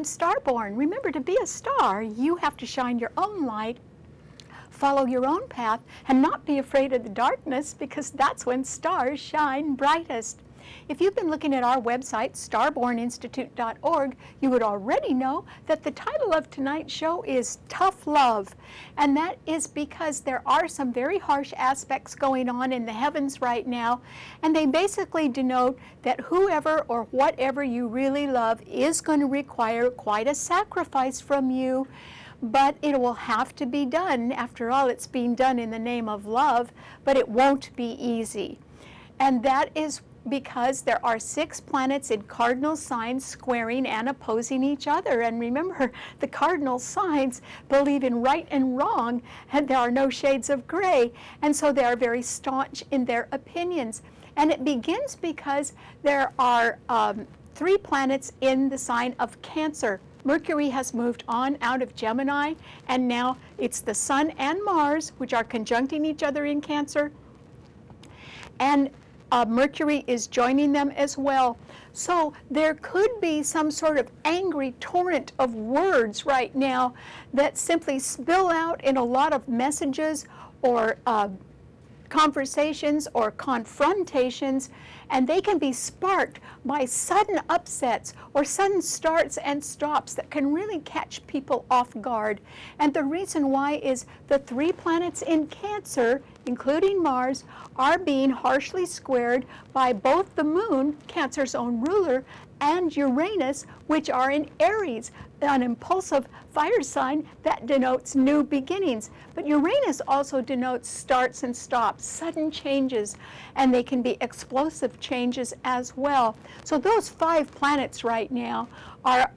Starborn. Remember, to be a star, you have to shine your own light, follow your own path, and not be afraid of the darkness, because that's when stars shine brightest. If you've been looking at our website, starborninstitute.org, you would already know that the title of tonight's show is Tough Love. And that is because there are some very harsh aspects going on in the heavens right now. And they basically denote that whoever or whatever you really love is going to require quite a sacrifice from you. But it will have to be done. After all, it's being done in the name of love, but it won't be easy. And that is because there are 6 planets in cardinal signs squaring and opposing each other. And remember, the cardinal signs believe in right and wrong, and there are no shades of gray. And so they are very staunch in their opinions. And it begins because there are 3 planets in the sign of Cancer. Mercury has moved on out of Gemini, and now it's the Sun and Mars, which are conjuncting each other in Cancer. And Mercury is joining them as well. So there could be some sort of angry torrent of words right now that simply spill out in a lot of messages or conversations or confrontations, and they can be sparked by sudden upsets or sudden starts and stops that can really catch people off guard. And the reason why is the 3 planets in Cancer, including Mars, are being harshly squared by both the Moon, Cancer's own ruler, and Uranus, which are in Aries, an impulsive fire sign that denotes new beginnings. But Uranus also denotes starts and stops, sudden changes, and they can be explosive changes as well. So those 5 planets right now are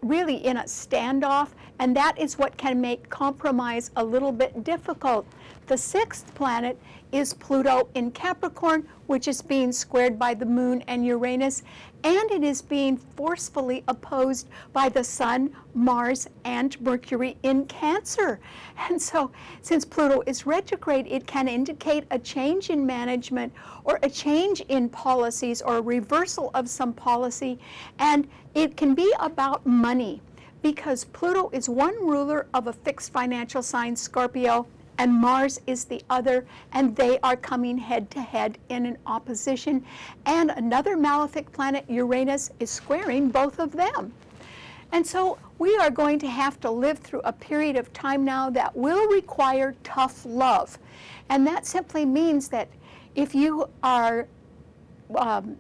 really in a standoff, and that is what can make compromise a little bit difficult. The 6th planet is Pluto in Capricorn, which is being squared by the Moon and Uranus, and it is being forcefully opposed by the Sun, Mars, and Mercury in Cancer. And so, since Pluto is retrograde, it can indicate a change in management or a change in policies or a reversal of some policy, and it can be about money, because Pluto is one ruler of a fixed financial sign, Scorpio, and Mars is the other, and they are coming head to head in an opposition. And another malefic planet, Uranus, is squaring both of them. And so we are going to have to live through a period of time now that will require tough love. And that simply means that if you are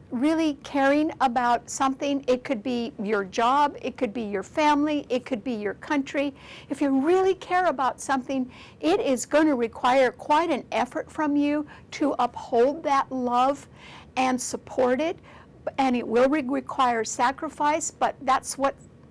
really caring about something, it could be your job, it could be your family, it could be your country. If you really care about something, it is going to require quite an effort from you to uphold that love and support it, and it will require sacrifice, but that's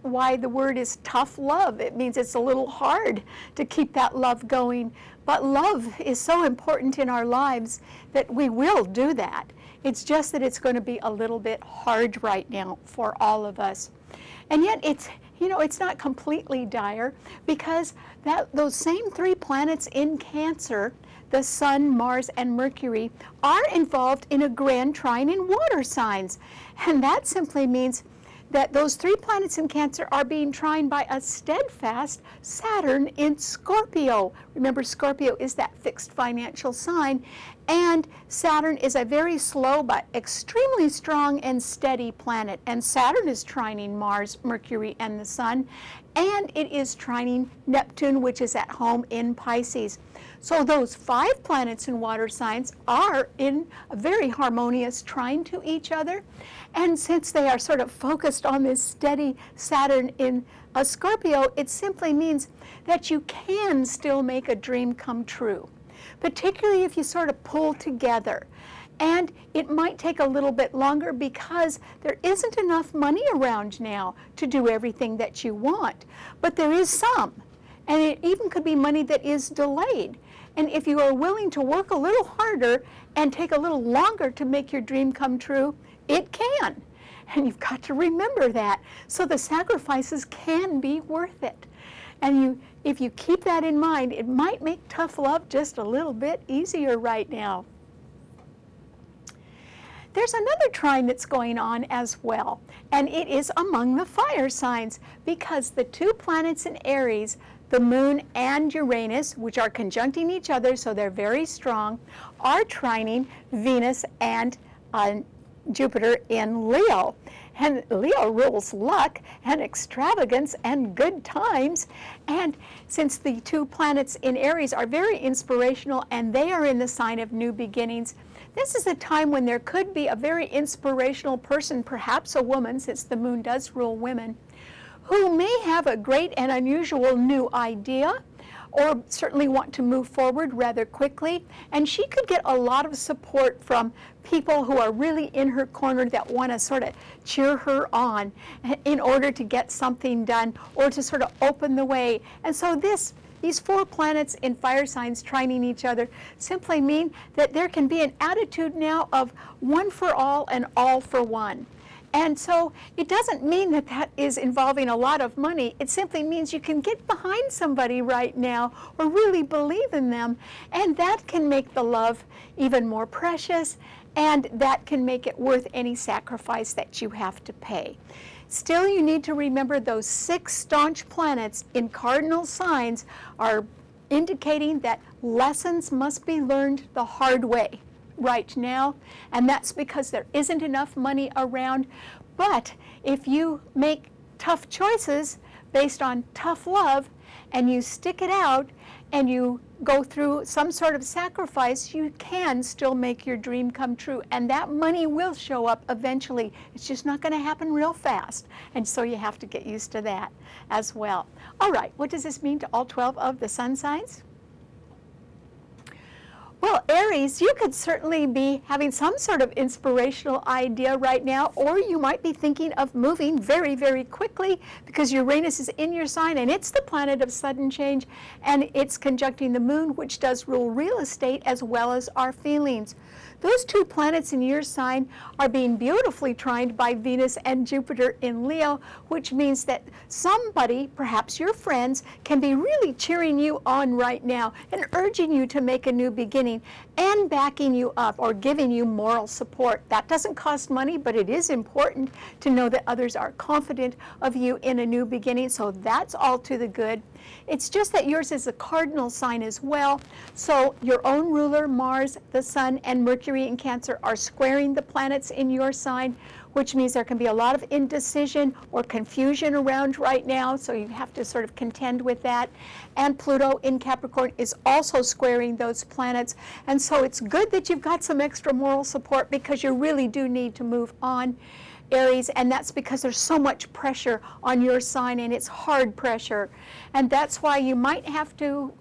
why the word is tough love. It means it's a little hard to keep that love going, but love is so important in our lives that we will do that. It's just that it's going to be a little bit hard right now for all of us. And yet it's not completely dire, because those same 3 planets in Cancer, the Sun, Mars, and Mercury, are involved in a grand trine in water signs. And that simply means that those 3 planets in Cancer are being trined by a steadfast Saturn in Scorpio. Remember, Scorpio is that fixed financial sign, and Saturn is a very slow but extremely strong and steady planet. And Saturn is trining Mars, Mercury, and the Sun, and it is trining Neptune, which is at home in Pisces. So those 5 planets in water signs are in a very harmonious trine to each other. And since they are sort of focused on this steady Saturn in a Scorpio, it simply means that you can still make a dream come true, particularly if you sort of pull together. And it might take a little bit longer because there isn't enough money around now to do everything that you want, but there is some. And it even could be money that is delayed. And if you are willing to work a little harder and take a little longer to make your dream come true, it can. And you've got to remember that. So the sacrifices can be worth it. And if you keep that in mind, it might make tough love just a little bit easier right now. there's another trine that's going on as well, and it is among the fire signs, because the two planets in Aries, the moon and Uranus, which are conjuncting each other, so they're very strong, are trining Venus and Jupiter in Leo. And Leo rules luck and extravagance and good times. And since the two planets in Aries are very inspirational and they are in the sign of new beginnings, this is a time when there could be a very inspirational person, perhaps a woman, since the moon does rule women, who may have a great and unusual new idea, or certainly want to move forward rather quickly. And she could get a lot of support from people who are really in her corner that want to sort of cheer her on in order to get something done or to sort of open the way. And so these four planets in fire signs trining each other simply mean that there can be an attitude now of one for all and all for one. And so it doesn't mean that that is involving a lot of money. It simply means you can get behind somebody right now or really believe in them, and that can make the love even more precious, and that can make it worth any sacrifice that you have to pay. Still, you need to remember those 6 staunch planets in cardinal signs are indicating that lessons must be learned the hard way right now, and that's because there isn't enough money around. But if you make tough choices based on tough love, and you stick it out, and you go through some sort of sacrifice, you can still make your dream come true, and that money will show up eventually. It's just not going to happen real fast, and so you have to get used to that as well. All right, what does this mean to all 12 of the sun signs? Well, Aries, you could certainly be having some sort of inspirational idea right now, or you might be thinking of moving very, very quickly because Uranus is in your sign and it's the planet of sudden change, and it's conjuncting the moon, which does rule real estate as well as our feelings. Those two planets in your sign are being beautifully trined by Venus and Jupiter in Leo, which means that somebody, perhaps your friends, can be really cheering you on right now and urging you to make a new beginning and backing you up or giving you moral support. That doesn't cost money, but it is important to know that others are confident of you in a new beginning, so that's all to the good. It's just that yours is a cardinal sign as well, so your own ruler, Mars, the Sun, and Mercury in Cancer are squaring the planets in your sign, which means there can be a lot of indecision or confusion around right now, so you have to sort of contend with that. And Pluto in Capricorn is also squaring those planets, and so it's good that you've got some extra moral support because you really do need to move on, Aries, and that's because there's so much pressure on your sign, and it's hard pressure. And that's why you might have to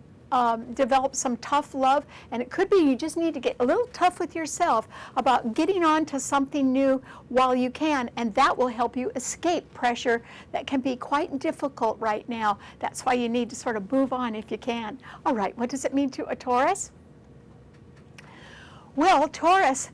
develop some tough love, and it could be you just need to get a little tough with yourself about getting on to something new while you can, and that will help you escape pressure that can be quite difficult right now. That's why you need to sort of move on if you can. All right, what does it mean to a Taurus? Well, Taurus,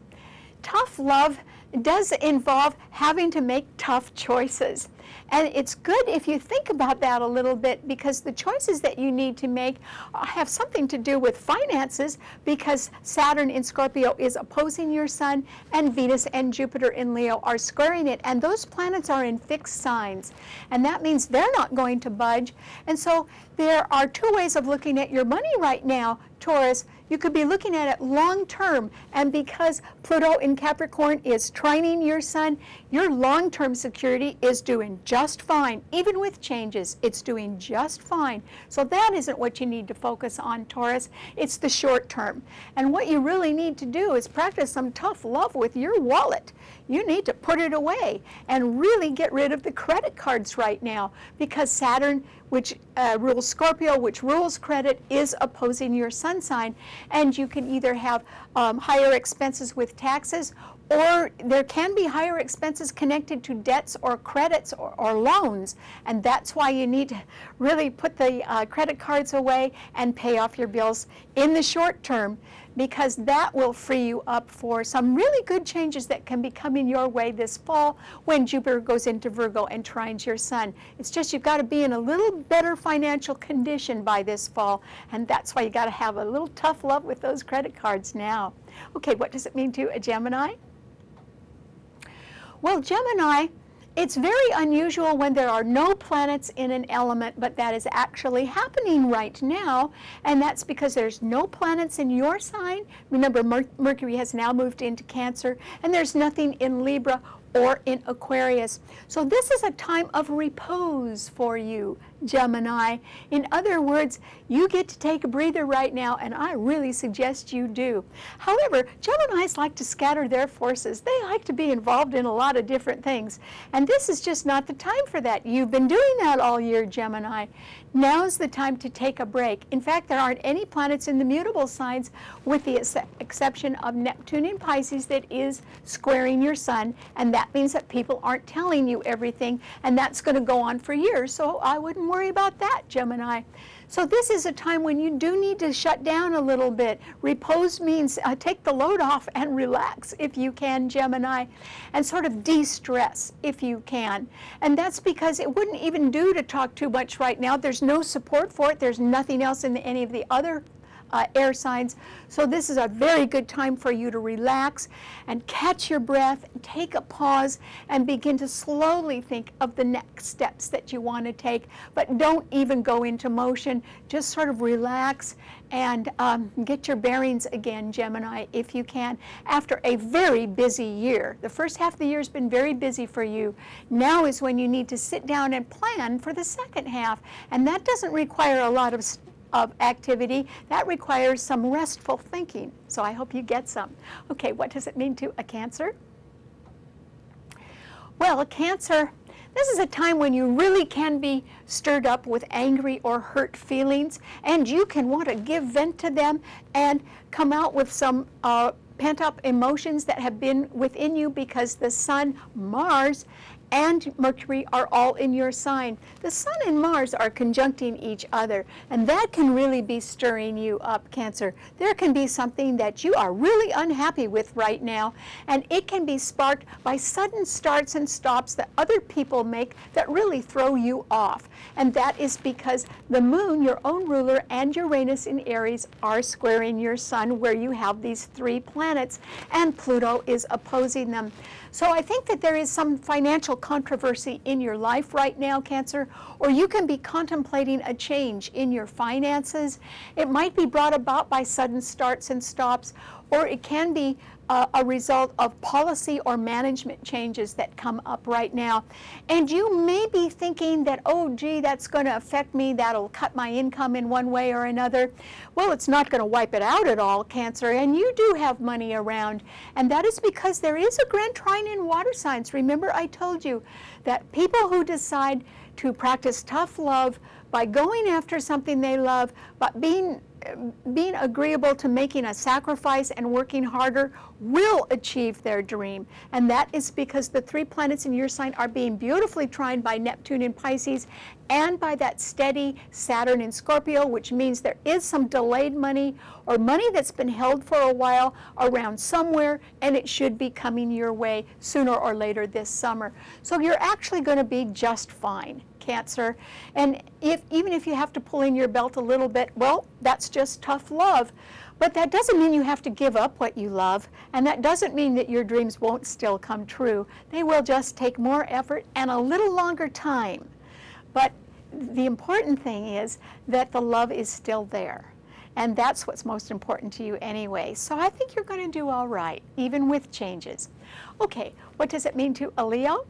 tough love does involve having to make tough choices. And it's good if you think about that a little bit, because the choices that you need to make have something to do with finances, because Saturn in Scorpio is opposing your Sun, and Venus and Jupiter in Leo are squaring it. And those planets are in fixed signs. And that means they're not going to budge. And so there are two ways of looking at your money right now, Taurus. You could be looking at it long term, and because Pluto in Capricorn is trining your Sun, your long-term security is doing just fine. Even with changes, it's doing just fine. So that isn't what you need to focus on, Taurus. It's the short term. And what you really need to do is practice some tough love with your wallet. You need to put it away and really get rid of the credit cards right now, because Saturn, which rules Scorpio, which rules credit, is opposing your Sun sign. And you can either have higher expenses with taxes, or there can be higher expenses connected to debts or credits or loans. And that's why you need to really put the credit cards away and pay off your bills in the short term, because that will free you up for some really good changes that can be coming your way this fall when Jupiter goes into Virgo and trines your Sun. It's just you've got to be in a little better financial condition by this fall, and that's why you got to have a little tough love with those credit cards now. Okay, what does it mean to a Gemini? Well, Gemini, it's very unusual when there are no planets in an element, but that is actually happening right now, and that's because there's no planets in your sign. Remember, Mercury has now moved into Cancer, and there's nothing in Libra or in Aquarius. So this is a time of repose for you, Gemini. In other words, you get to take a breather right now, and I really suggest you do. However, Geminis like to scatter their forces. They like to be involved in a lot of different things, and this is just not the time for that. You've been doing that all year, Gemini. Now's the time to take a break. In fact, there aren't any planets in the mutable signs, with the exception of Neptune in Pisces that is squaring your sun, and that means that people aren't telling you everything, and that's going to go on for years, so I wouldn't worry about that, Gemini. So this is a time when you do need to shut down a little bit. Repose means take the load off and relax if you can, Gemini, and sort of de-stress if you can. And that's because it wouldn't even do to talk too much right now. There's no support for it. There's nothing else in any of the other air signs. So this is a very good time for you to relax and catch your breath, take a pause, and begin to slowly think of the next steps that you want to take. But don't even go into motion. Just sort of relax and get your bearings again, Gemini, if you can, after a very busy year. The first half of the year has been very busy for you. Now is when you need to sit down and plan for the second half, and that doesn't require a lot of activity. That requires some restful thinking. So I hope you get some. Okay, what does it mean to a Cancer? Well, a Cancer, this is a time when you really can be stirred up with angry or hurt feelings, and you can want to give vent to them and come out with some pent-up emotions that have been within you because the Sun, Mars, and Mercury are all in your sign. The Sun and Mars are conjuncting each other, and that can really be stirring you up, Cancer. There can be something that you are really unhappy with right now, and it can be sparked by sudden starts and stops that other people make that really throw you off. And that is because the Moon, your own ruler, and Uranus in Aries are squaring your Sun, where you have these 3 planets, and Pluto is opposing them. So I think that there is some financial controversy in your life right now, Cancer, or you can be contemplating a change in your finances. It might be brought about by sudden starts and stops, or it can be a result of policy or management changes that come up right now. And you may be thinking that, oh, gee, that's going to affect me, that'll cut my income in one way or another. Well, it's not going to wipe it out at all, Cancer, and you do have money around. And that is because there is a grand trine in water signs. Remember, I told you that people who decide to practice tough love by going after something they love, but being agreeable to making a sacrifice and working harder will achieve their dream. And that is because the 3 planets in your sign are being beautifully trined by Neptune in Pisces and by that steady Saturn in Scorpio, which means there is some delayed money or money that's been held for a while around somewhere, and it should be coming your way sooner or later this summer. So you're actually going to be just fine, Cancer. And even if you have to pull in your belt a little bit, well, that's just tough love. But that doesn't mean you have to give up what you love, and that doesn't mean that your dreams won't still come true. They will just take more effort and a little longer time. But the important thing is that the love is still there, and that's what's most important to you anyway. So I think you're going to do all right, even with changes. Okay, what does it mean to a Leo?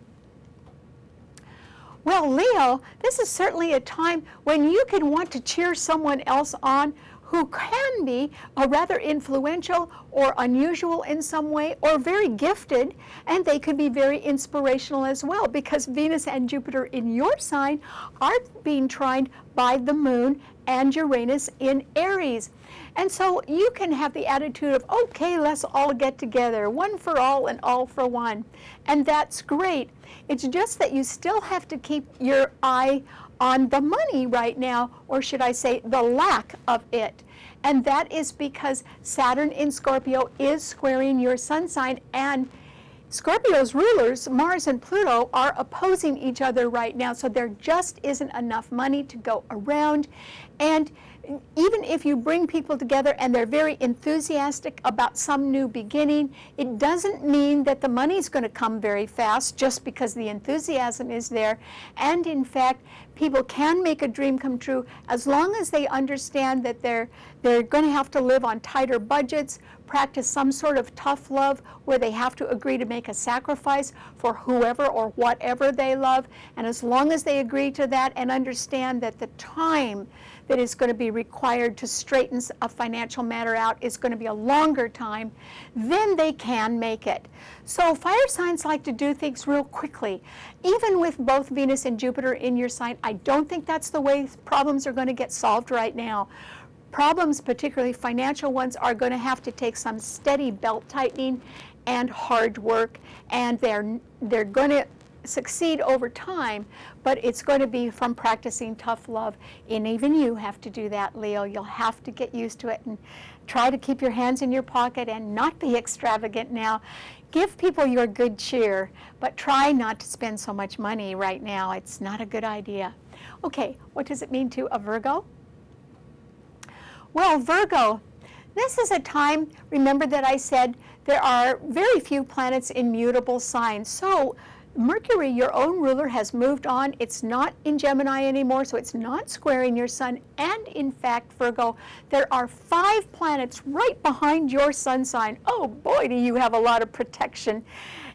Well, Leo, this is certainly a time when you can want to cheer someone else on who can be rather influential or unusual in some way, or very gifted, and they could be very inspirational as well, because Venus and Jupiter in your sign are being trined by the Moon and Uranus in Aries. And so you can have the attitude of, okay, let's all get together, one for all and all for one. And that's great. It's just that you still have to keep your eye on the money right now, or should I say the lack of it. And that is because Saturn in Scorpio is squaring your sun sign, and Scorpio's rulers, Mars and Pluto, are opposing each other right now, so there just isn't enough money to go around. And even if you bring people together and they're very enthusiastic about some new beginning, it doesn't mean that the money's going to come very fast just because the enthusiasm is there. And in fact, people can make a dream come true as long as they understand that they're going to have to live on tighter budgets, practice some sort of tough love where they have to agree to make a sacrifice for whoever or whatever they love. And as long as they agree to that and understand that the time that is going to be required to straighten a financial matter out is going to be a longer time, then they can make it. So fire signs like to do things real quickly. Even with both Venus and Jupiter in your sign, I don't think that's the way problems are going to get solved right now. Problems, particularly financial ones, are going to have to take some steady belt tightening and hard work, and they're going to succeed over time, but it's going to be from practicing tough love. And even you have to do that, Leo. You'll have to get used to it and try to keep your hands in your pocket and not be extravagant now. Give people your good cheer, but try not to spend so much money right now. It's not a good idea. Okay, what does it mean to a Virgo? Well, Virgo, this is a time, remember that I said there are very few planets in mutable signs. So Mercury, your own ruler, has moved on. It's not in Gemini anymore, so it's not squaring your sun. And in fact, Virgo, there are 5 planets right behind your sun sign. Oh boy, do you have a lot of protection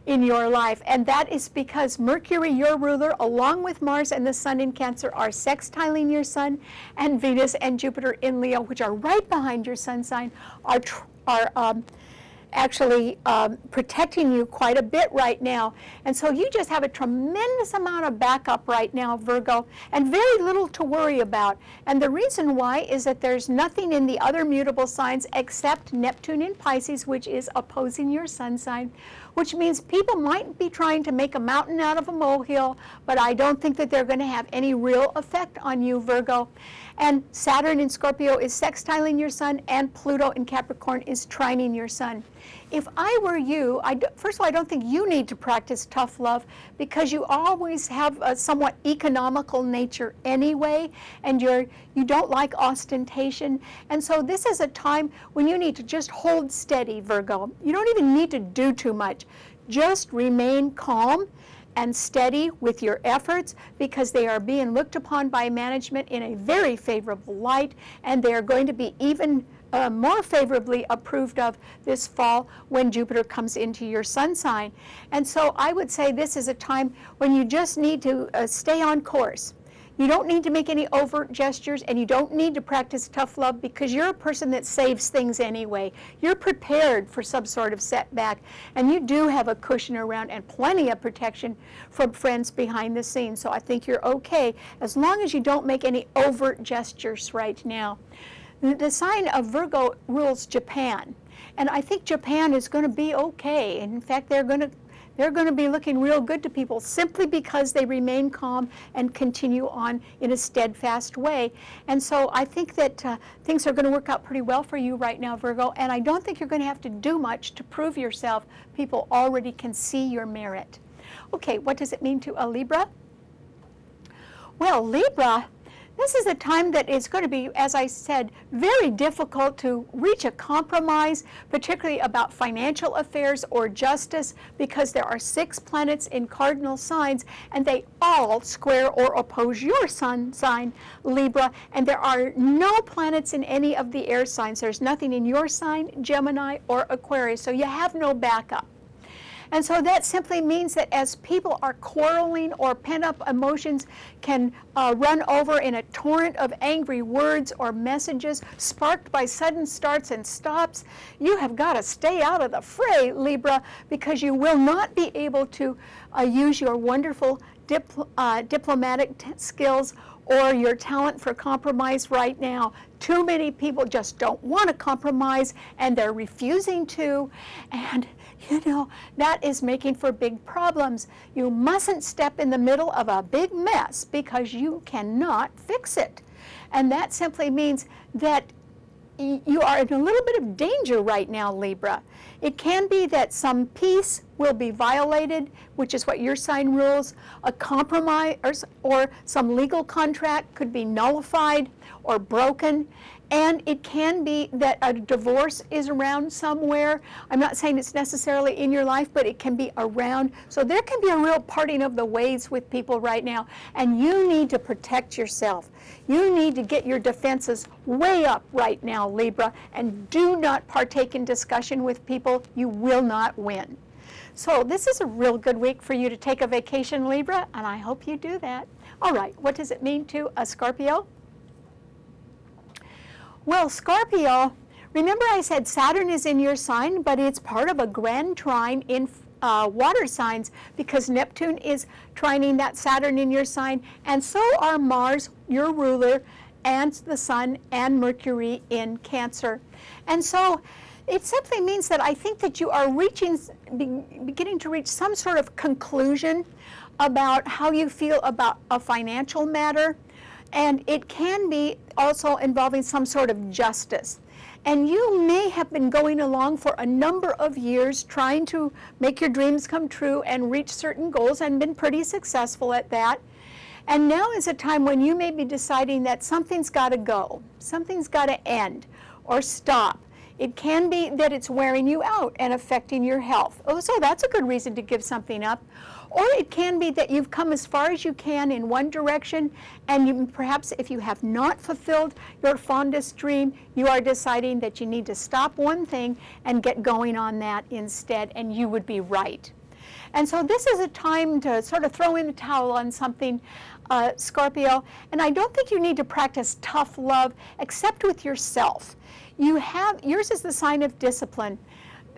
in your life. And that is because Mercury, your ruler, along with Mars and the sun in Cancer, are sextiling your sun, and Venus and Jupiter in Leo, which are right behind your sun sign, are actually protecting you quite a bit right now. And so you just have a tremendous amount of backup right now, Virgo, and very little to worry about. And the reason why is that there's nothing in the other mutable signs except Neptune in Pisces, which is opposing your sun sign, which means people might be trying to make a mountain out of a molehill, but I don't think that they're going to have any real effect on you, Virgo. And Saturn in Scorpio is sextiling your sun, and Pluto in Capricorn is trining your sun. If I were you, first of all, I don't think you need to practice tough love because you always have a somewhat economical nature anyway, and you don't like ostentation. And so this is a time when you need to just hold steady, Virgo. You don't even need to do too much. Just remain calm and steady with your efforts, because they are being looked upon by management in a very favorable light, and they are going to be even more favorably approved of this fall when Jupiter comes into your sun sign. And so I would say this is a time when you just need to stay on course. You don't need to make any overt gestures, and you don't need to practice tough love because you're a person that saves things anyway. You're prepared for some sort of setback, and you do have a cushion around and plenty of protection from friends behind the scenes. So I think you're okay as long as you don't make any overt gestures right now. The sign of Virgo rules Japan, and I think Japan is going to be okay. In fact, they're going to be looking real good to people simply because they remain calm and continue on in a steadfast way. And so I think that things are going to work out pretty well for you right now, Virgo, and I don't think you're going to have to do much to prove yourself. People already can see your merit. Okay, what does it mean to a Libra? Well, Libra, this is a time that is going to be, as I said, very difficult to reach a compromise, particularly about financial affairs or justice, because there are 6 planets in cardinal signs, and they all square or oppose your sun sign, Libra, and there are no planets in any of the air signs. There's nothing in your sign, Gemini, or Aquarius, so you have no backup. And so that simply means that as people are quarreling or pent-up emotions can run over in a torrent of angry words or messages sparked by sudden starts and stops, you have got to stay out of the fray, Libra, because you will not be able to use your wonderful diplomatic skills or your talent for compromise right now. Too many people just don't want to compromise, and they're refusing to, and you know, that is making for big problems. You mustn't step in the middle of a big mess because you cannot fix it. And that simply means that you are in a little bit of danger right now, Libra. It can be that some peace will be violated, which is what your sign rules. A compromise or some legal contract could be nullified or broken. And it can be that a divorce is around somewhere. I'm not saying it's necessarily in your life, but it can be around. So there can be a real parting of the ways with people right now. And you need to protect yourself. You need to get your defenses way up right now, Libra. And do not partake in discussion with people. You will not win. So this is a real good week for you to take a vacation, Libra. And I hope you do that. All right, what does it mean to a Scorpio? Well, Scorpio, remember I said Saturn is in your sign, but it's part of a grand trine in water signs because Neptune is trining that Saturn in your sign, and so are Mars, your ruler, and the Sun and Mercury in Cancer. And so it simply means that I think that you are beginning to reach some sort of conclusion about how you feel about a financial matter. And it can be also involving some sort of justice. And you may have been going along for a number of years trying to make your dreams come true and reach certain goals and been pretty successful at that. And now is a time when you may be deciding that something's got to go, something's got to end or stop. It can be that it's wearing you out and affecting your health. Oh, so that's a good reason to give something up. Or it can be that you've come as far as you can in one direction, and you, perhaps if you have not fulfilled your fondest dream, you are deciding that you need to stop one thing and get going on that instead, and you would be right. And so this is a time to sort of throw in the towel on something, Scorpio, and I don't think you need to practice tough love except with yours is the sign of discipline.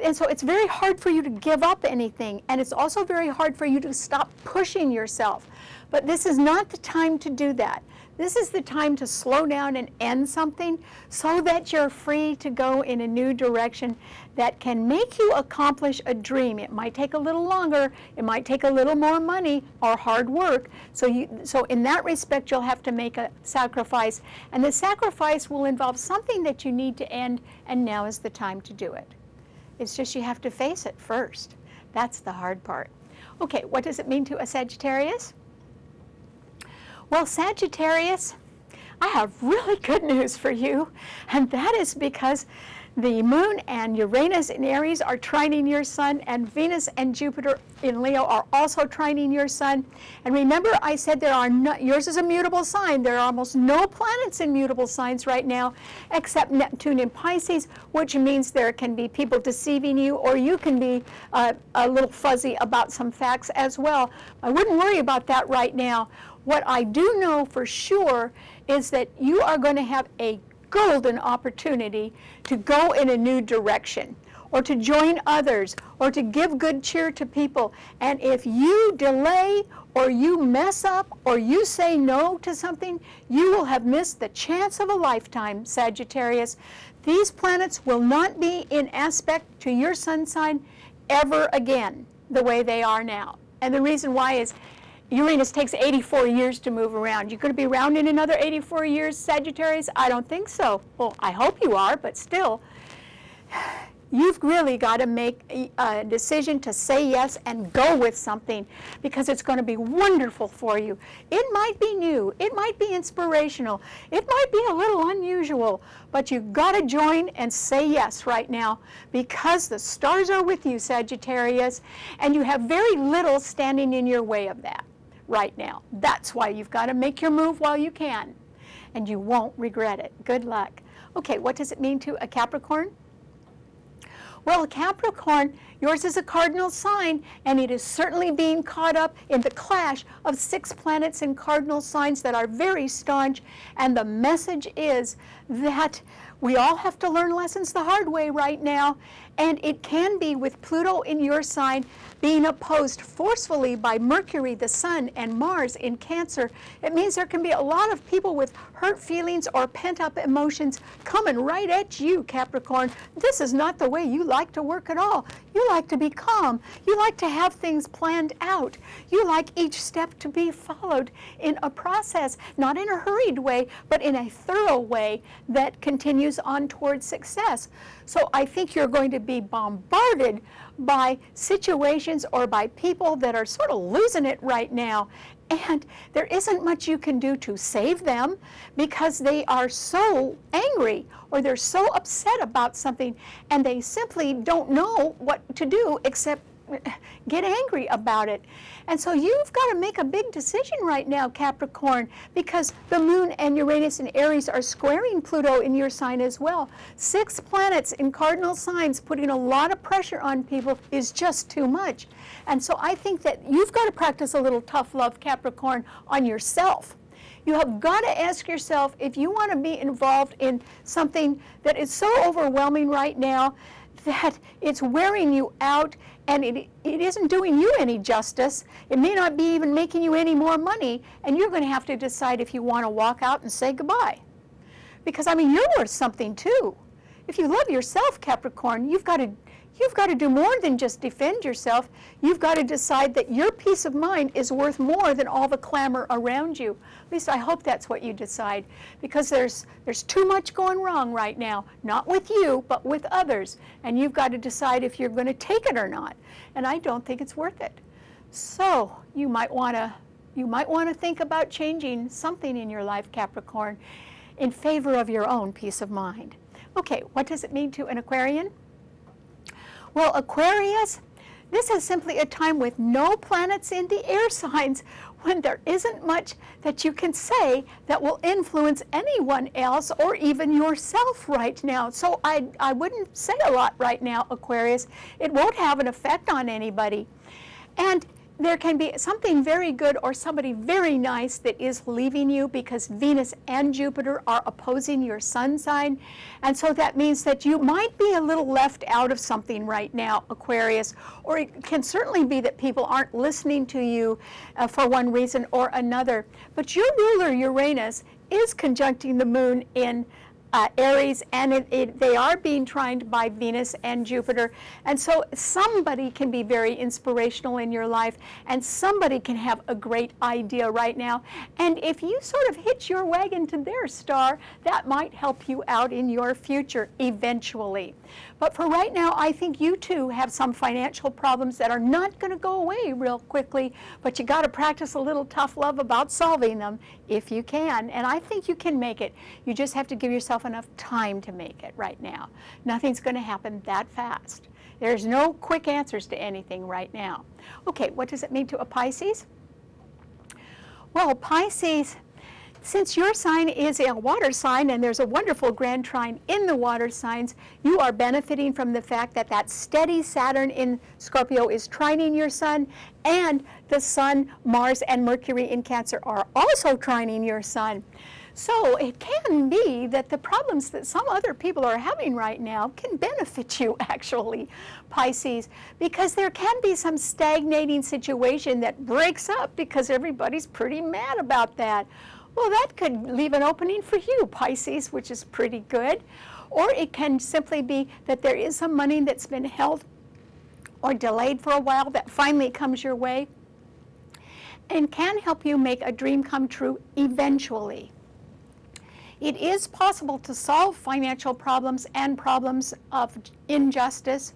And so it's very hard for you to give up anything, and it's also very hard for you to stop pushing yourself. But this is not the time to do that. This is the time to slow down and end something so that you're free to go in a new direction that can make you accomplish a dream. It might take a little longer, it might take a little more money or hard work. So in that respect, you'll have to make a sacrifice. And the sacrifice will involve something that you need to end, and now is the time to do it. It's just you have to face it first. That's the hard part. Okay, what does it mean to a Sagittarius? Well, Sagittarius, I have really good news for you, and that is because the Moon and Uranus in Aries are trining your Sun, and Venus and Jupiter in Leo are also trining your Sun. And remember, I said yours is a mutable sign. There are almost no planets in mutable signs right now, except Neptune in Pisces, which means there can be people deceiving you, or you can be a little fuzzy about some facts as well. I wouldn't worry about that right now. What I do know for sure is that you are going to have a golden opportunity to go in a new direction, or to join others, or to give good cheer to people. And if you delay, or you mess up, or you say no to something, you will have missed the chance of a lifetime, Sagittarius. These planets will not be in aspect to your sun sign ever again the way they are now. And the reason why is Uranus takes 84 years to move around. You're going to be around in another 84 years, Sagittarius? I don't think so. Well, I hope you are, but still, you've really got to make a decision to say yes and go with something, because it's going to be wonderful for you. It might be new. It might be inspirational. It might be a little unusual, but you've got to join and say yes right now, because the stars are with you, Sagittarius, and you have very little standing in your way of that right now. That's why you've got to make your move while you can, and you won't regret it. Good luck. Okay, what does it mean to a Capricorn? Well, Capricorn, yours is a cardinal sign, and it is certainly being caught up in the clash of 6 planets in cardinal signs that are very staunch, and the message is that we all have to learn lessons the hard way right now, and it can be with Pluto in your sign being opposed forcefully by Mercury, the Sun, and Mars in Cancer. It means there can be a lot of people with hurt feelings or pent-up emotions coming right at you, Capricorn. This is not the way you like to work at all. You like to be calm. You like to have things planned out. You like each step to be followed in a process, not in a hurried way, but in a thorough way that continues continues on towards success. So I think you're going to be bombarded by situations or by people that are sort of losing it right now. And there isn't much you can do to save them because they are so angry or they're so upset about something and they simply don't know what to do except get angry about it. And so you've got to make a big decision right now, Capricorn, because the moon and Uranus and Aries are squaring Pluto in your sign as well. 6 planets in cardinal signs putting a lot of pressure on people is just too much. And so I think that you've got to practice a little tough love, Capricorn, on yourself. You have got to ask yourself if you want to be involved in something that is so overwhelming right now that it's wearing you out and it isn't doing you any justice. It may not be even making you any more money, and you're going to have to decide if you want to walk out and say goodbye. Because, I mean, you're worth something too. If you love yourself, Capricorn, you've got to do more than just defend yourself. You've got to decide that your peace of mind is worth more than all the clamor around you. At least I hope that's what you decide, because there's too much going wrong right now, not with you, but with others. And you've got to decide if you're going to take it or not. And I don't think it's worth it. So you might want to think about changing something in your life, Capricorn, in favor of your own peace of mind. Okay, what does it mean to an Aquarian? Well, Aquarius, this is simply a time with no planets in the air signs when there isn't much that you can say that will influence anyone else or even yourself right now. So I wouldn't say a lot right now, Aquarius. It won't have an effect on anybody. And there can be something very good or somebody very nice that is leaving you because Venus and Jupiter are opposing your sun sign. And so that means that you might be a little left out of something right now, Aquarius. Or it can certainly be that people aren't listening to you for one reason or another. But your ruler, Uranus, is conjuncting the moon in Aries, and they are being trined by Venus and Jupiter. And so somebody can be very inspirational in your life, and somebody can have a great idea right now. And if you sort of hitch your wagon to their star, that might help you out in your future eventually. But for right now, I think you too have some financial problems that are not going to go away real quickly, but you got to practice a little tough love about solving them if you can. And I think you can make it. You just have to give yourself enough time to make it right now. Nothing's going to happen that fast. There's no quick answers to anything right now. Okay, what does it mean to a Pisces? Well, Pisces, since your sign is a water sign and there's a wonderful grand trine in the water signs, you are benefiting from the fact that that steady Saturn in Scorpio is trining your sun, and the Sun, Mars, and Mercury in Cancer are also trining your sun. So it can be that the problems that some other people are having right now can benefit you, actually, Pisces, because there can be some stagnating situation that breaks up because everybody's pretty mad about that. Well, that could leave an opening for you, Pisces, which is pretty good. Or it can simply be that there is some money that's been held or delayed for a while that finally comes your way and can help you make a dream come true eventually. It is possible to solve financial problems and problems of injustice,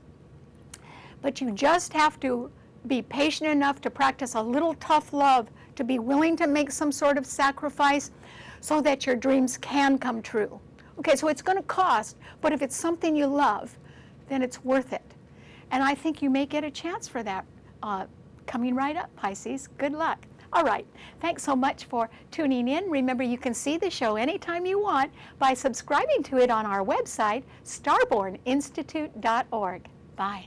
but you just have to be patient enough to practice a little tough love, to be willing to make some sort of sacrifice so that your dreams can come true. Okay, so it's going to cost, but if it's something you love, then it's worth it. And I think you may get a chance for that coming right up, Pisces. Good luck. All right, thanks so much for tuning in. Remember, you can see the show anytime you want by subscribing to it on our website, starborninstitute.org. Bye.